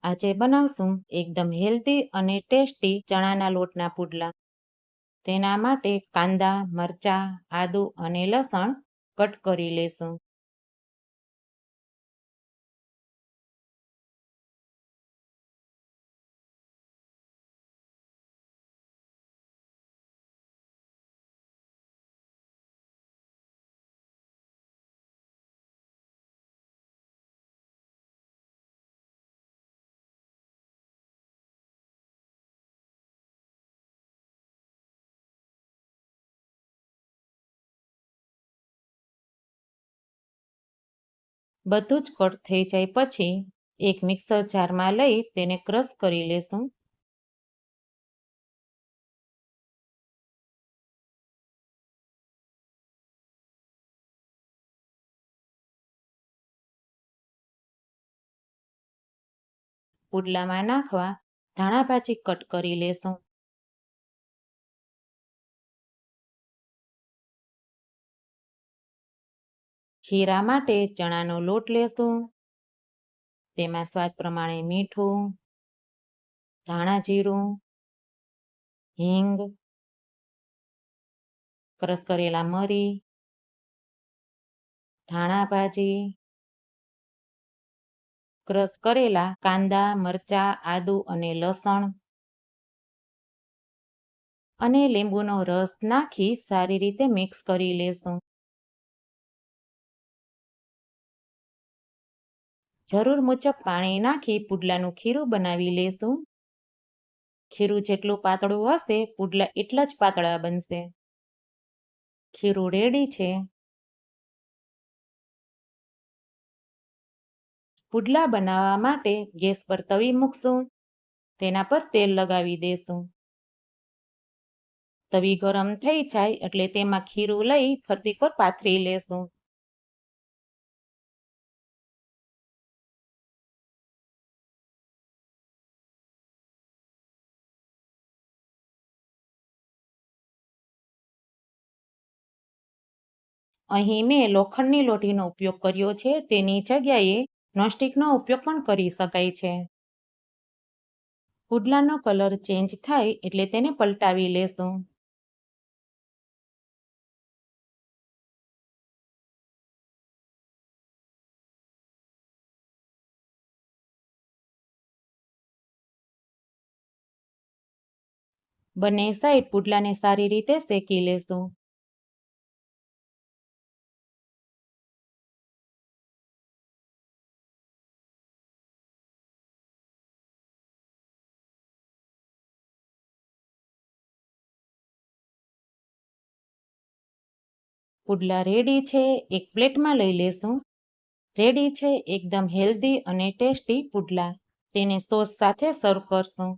આજે બનાવશું એકદમ હેલ્ધી અને ટેસ્ટી ચણાના લોટના પુડલા. તેના માટે કાંદા, મરચાં, આદુ અને લસણ કટ કરી લેશું. બધું જ કટ થઈ જાય પછી એક મિક્સર જારમાં લઈ તેને ક્રશ કરી લેશું. પુડલામાં નાખવા ધાણા ભાજી કટ કરી લેશું. ખીરા માટે ચણાનો લોટ લેશું. તેમાં સ્વાદ પ્રમાણે મીઠું, ધાણા જીરું, હિંગ, ક્રશ કરેલા મરી, ધાણા ભાજી, ક્રશ કરેલા કાંદા, મરચાં, આદુ અને લસણ અને લીંબુનો રસ નાખી સારી રીતે મિક્સ કરી લેશું. જરૂર મુજબ પાણી નાખી પુડલાનું ખીરું બનાવી લેશું. ખીરું જેટલું પાતળું હશે પુડલા એટલા જ પાતળા બનશે. ખીરું રેડી છે. પુડલા બનાવવા માટે ગેસ પર તવી મૂકશું. તેના પર તેલ લગાવી દેશું. તવી ગરમ થઈ જાય એટલે તેમાં ખીરું લઈ ફરતી કોર પાથરી લેશું. અહીં મેં લોખંડની લોઢીનો ઉપયોગ કર્યો છે. તેની જગ્યાએ નોનસ્ટિકનો ઉપયોગ પણ કરી શકાય છે. પુડલાનો કલર ચેન્જ થાય એટલે તેને પલટાવી લેશું. બંને સાઈડ પુડલાને સારી રીતે શેકી લેશું. પુડલા રેડી છે. એક પ્લેટમાં લઈ લેશું. રેડી છે એકદમ હેલ્ધી અને ટેસ્ટી પુડલા. તેને સોસ સાથે સર્વ કરશું.